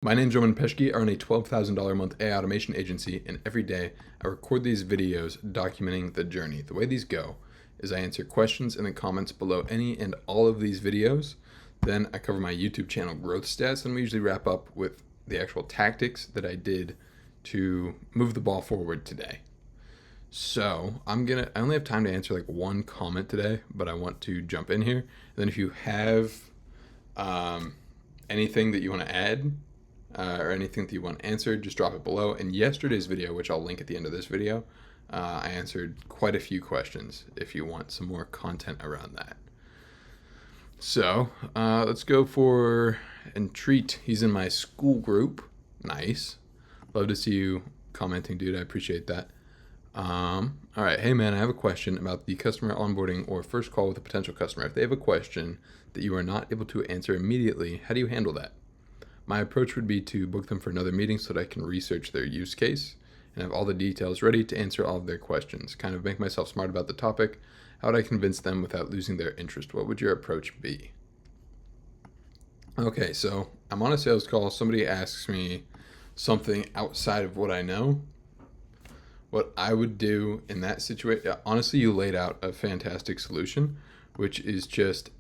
My name's Roman Peshke. I run a $12,000 a month AI automation agency, and every day I record these videos documenting the journey. The way these go is I answer questions in the comments below any and all of these videos. Then I cover my YouTube channel growth stats, and we usually wrap up with the actual tactics that I did to move the ball forward today. So I only have time to answer like one comment today, but I want to jump in here. And then if you have anything that you want to add, or anything that you want answered, just drop it below. In yesterday's video, which I'll link at the end of this video, I answered quite a few questions if you want some more content around that. So let's go for Entreat. He's in my school group. Nice. Love to see you commenting, dude. I appreciate that. All right. Hey, man, I have a question about the customer onboarding or first call with a potential customer. If they have a question that you are not able to answer immediately, how do you handle that? My approach would be to book them for another meeting so that I can research their use case and have all the details ready to answer all of their questions. Kind of make myself smart about the topic. How would I convince them without losing their interest? What would your approach be? Okay, so I'm on a sales call. Somebody asks me something outside of what I know. What I would do in that situation, honestly, you laid out a fantastic solution, which is just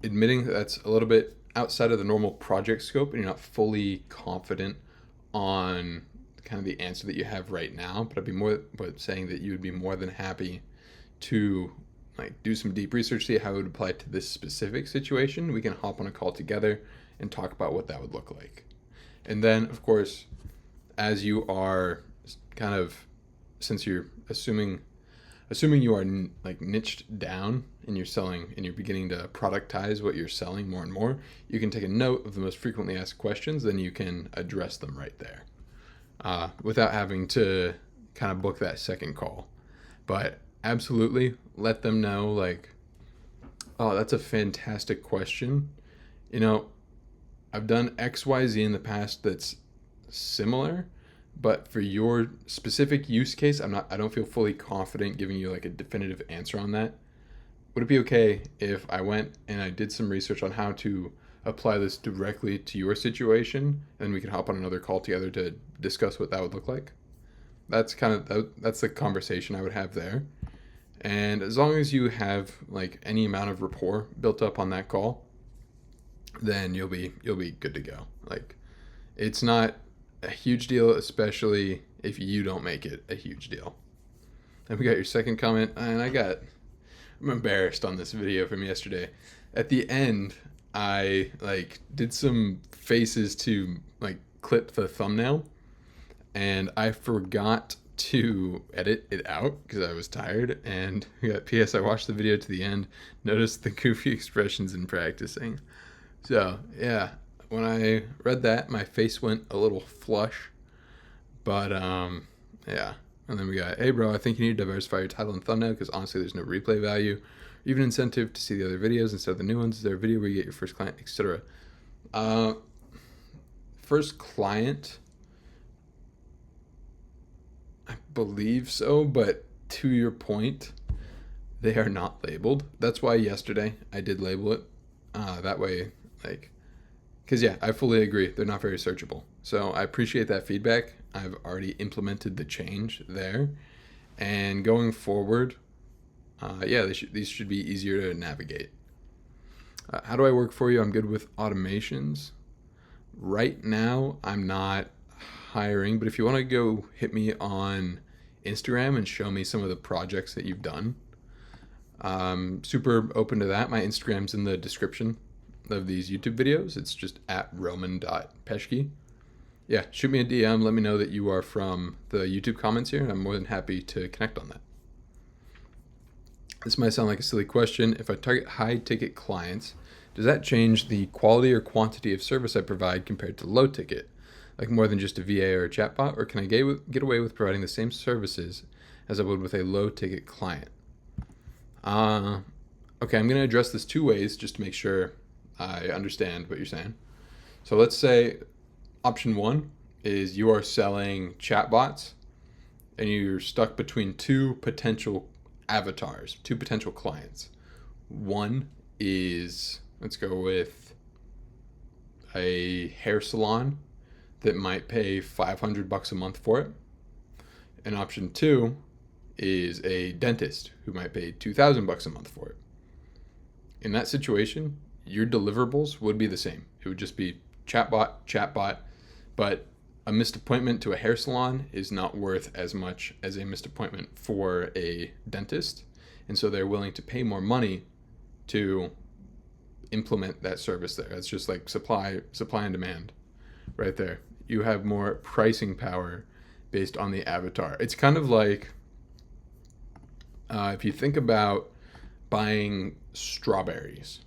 admitting that that's a little bit outside of the normal project scope and you're not fully confident on kind of the answer that you have right now, but saying that you would be more than happy to like do some deep research, see how it would apply to this specific situation. We can hop on a call together and talk about what that would look like. And then of course, as you are kind of, since you're assuming you are like niched down and you're selling and you're beginning to productize what you're selling more and more, you can take a note of the most frequently asked questions, then you can address them right there without having to kind of book that second call. But absolutely let them know like, oh, that's a fantastic question. You know, I've done XYZ in the past that's similar, but for your specific use case, I don't feel fully confident giving you like a definitive answer on that. Would it be okay if I went and I did some research on how to apply this directly to your situation, and we can hop on another call together to discuss what that would look like? That's the conversation I would have there. And as long as you have like any amount of rapport built up on that call, then you'll be good to go. Like, it's not a huge deal, especially if you don't make it a huge deal. Then we got your second comment, and I'm embarrassed on this video from yesterday. At the end, I like did some faces to like clip the thumbnail, and I forgot to edit it out because I was tired. And we got PS, I watched the video to the end, noticed the goofy expressions in practicing. So yeah, when I read that, my face went a little flush. But yeah. And then we got, hey bro, I think you need to diversify your title and thumbnail because honestly there's no replay value or even incentive to see the other videos instead of the new ones. Is there a video where you get your first client, etc.? First client, I believe so, but to your point, they are not labeled. That's why yesterday I did label it. That way, like, because yeah, I fully agree. They're not very searchable. So I appreciate that feedback. I've already implemented the change there. And going forward, these should be easier to navigate. How do I work for you? I'm good with automations. Right now, I'm not hiring, but if you want to go hit me on Instagram and show me some of the projects that you've done, super open to that. My Instagram's in the description of these YouTube videos. It's just at roman.peshke. Yeah, shoot me a DM. Let me know that you are from the YouTube comments here, and I'm more than happy to connect on that. This might sound like a silly question. If I target high ticket clients, does that change the quality or quantity of service I provide compared to low ticket, like more than just a VA or a chatbot, or can I get away with providing the same services as I would with a low ticket client? Okay, I'm going to address this two ways just to make sure I understand what you're saying. So let's say option one is you are selling chatbots and you're stuck between two potential avatars, two potential clients. One is, let's go with a hair salon that might pay $500 a month for it. And option two is a dentist who might pay $2,000 a month for it. In that situation, your deliverables would be the same. It would just be chatbot, but a missed appointment to a hair salon is not worth as much as a missed appointment for a dentist. And so they're willing to pay more money to implement that service there. It's just like supply and demand right there. You have more pricing power based on the avatar. It's kind of like if you think about buying strawberries,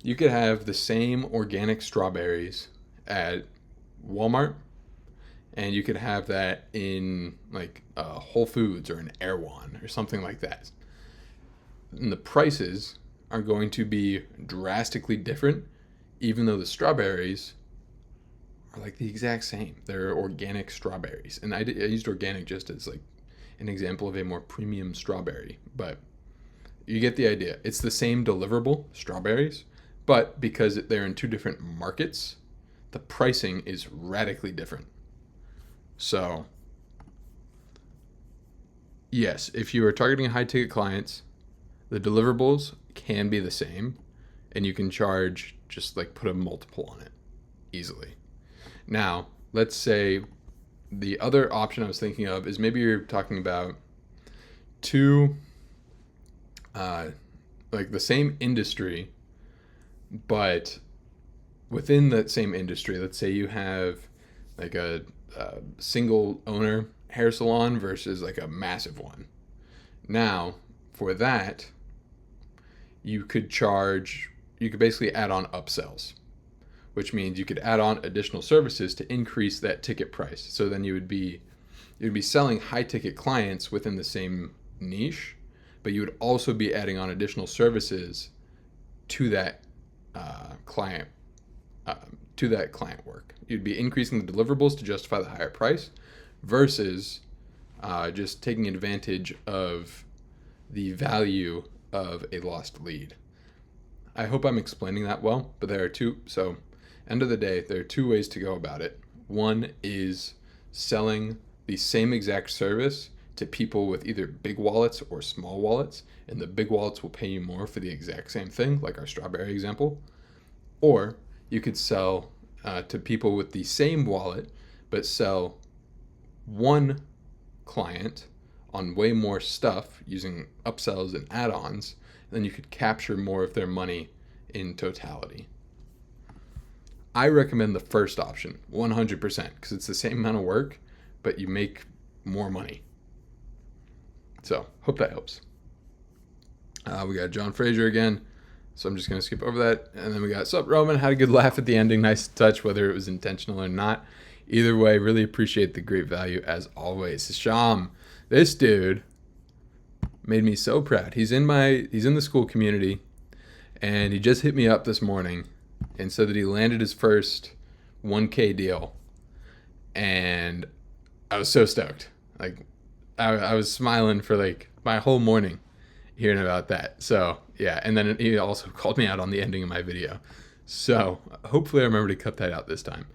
you could have the same organic strawberries at Walmart, and you could have that in like Whole Foods or an Erewhon or something like that. And the prices are going to be drastically different, even though the strawberries are like the exact same. They're organic strawberries. And I used organic just as like an example of a more premium strawberry, but you get the idea. It's the same deliverable, strawberries, but because they're in two different markets, the pricing is radically different. So, yes, if you are targeting high ticket clients, the deliverables can be the same, and you can charge, just like put a multiple on it easily. Now, let's say the other option I was thinking of is maybe you're talking about two, like the same industry, but within that same industry, let's say you have like a single owner hair salon versus like a massive one. Now, for that, you could basically add on upsells, which means you could add on additional services to increase that ticket price. So then you'd be selling high ticket clients within the same niche, but you would also be adding on additional services to that client work. You'd be increasing the deliverables to justify the higher price versus just taking advantage of the value of a lost lead. I hope I'm explaining that well, but there are two. So end of the day, there are two ways to go about it. One is selling the same exact service to people with either big wallets or small wallets, and the big wallets will pay you more for the exact same thing, like our strawberry example. Or you could sell to people with the same wallet, but sell one client on way more stuff using upsells and add-ons, then you could capture more of their money in totality. I recommend the first option 100% because it's the same amount of work, but you make more money. So, hope that helps. We got John Fraser again, so I'm just going to skip over that. And then we got Sup Roman, had a good laugh at the ending, nice touch, whether it was intentional or not. Either way, really appreciate the great value as always. Sham, this dude made me so proud. He's in the school community, and he just hit me up this morning and said that he landed his first 1K deal, and I was so stoked. Like, I was smiling for like my whole morning hearing about that. So yeah, and then he also called me out on the ending of my video. So hopefully I remember to cut that out this time.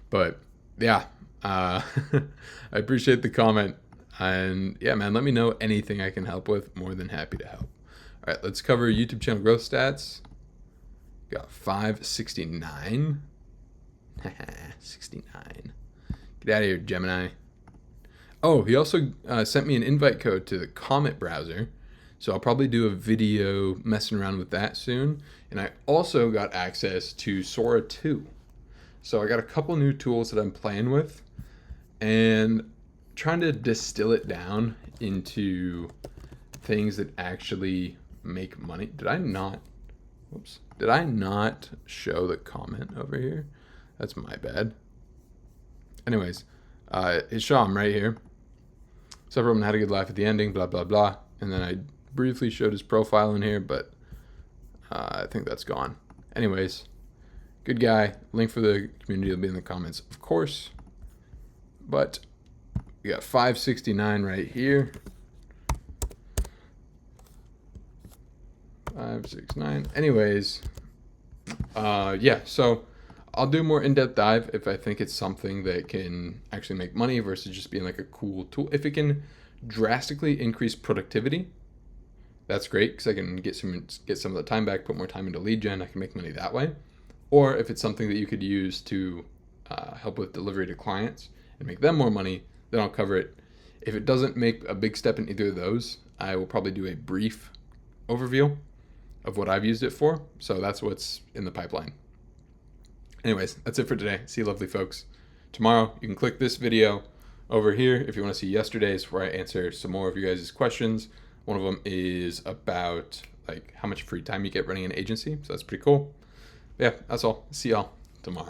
But yeah, I appreciate the comment. And yeah, man, let me know anything I can help with. More than happy to help. All right, let's cover YouTube channel growth stats. Got 569. 69. Get out of here, Gemini. Oh, he also sent me an invite code to the Comet browser. So I'll probably do a video messing around with that soon. And I also got access to Sora 2. So I got a couple new tools that I'm playing with and trying to distill it down into things that actually make money. Did I not show the comment over here? That's my bad. Anyways, Hisham right here. So everyone had a good laugh at the ending, blah, blah, blah. And then I briefly showed his profile in here, but I think that's gone. Anyways, good guy. Link for the community will be in the comments, of course. But we got 569 right here. 569. Anyways, yeah, so I'll do a more in-depth dive if I think it's something that can actually make money versus just being like a cool tool. If it can drastically increase productivity, that's great because I can get some of the time back, put more time into lead gen. I can make money that way. Or if it's something that you could use to help with delivery to clients and make them more money, then I'll cover it. If it doesn't make a big step in either of those, I will probably do a brief overview of what I've used it for. So that's what's in the pipeline. Anyways, that's it for today. See you lovely folks. Tomorrow, you can click this video over here if you want to see yesterday's, where I answer some more of you guys' questions. One of them is about like how much free time you get running an agency. So that's pretty cool. Yeah, that's all. See y'all tomorrow.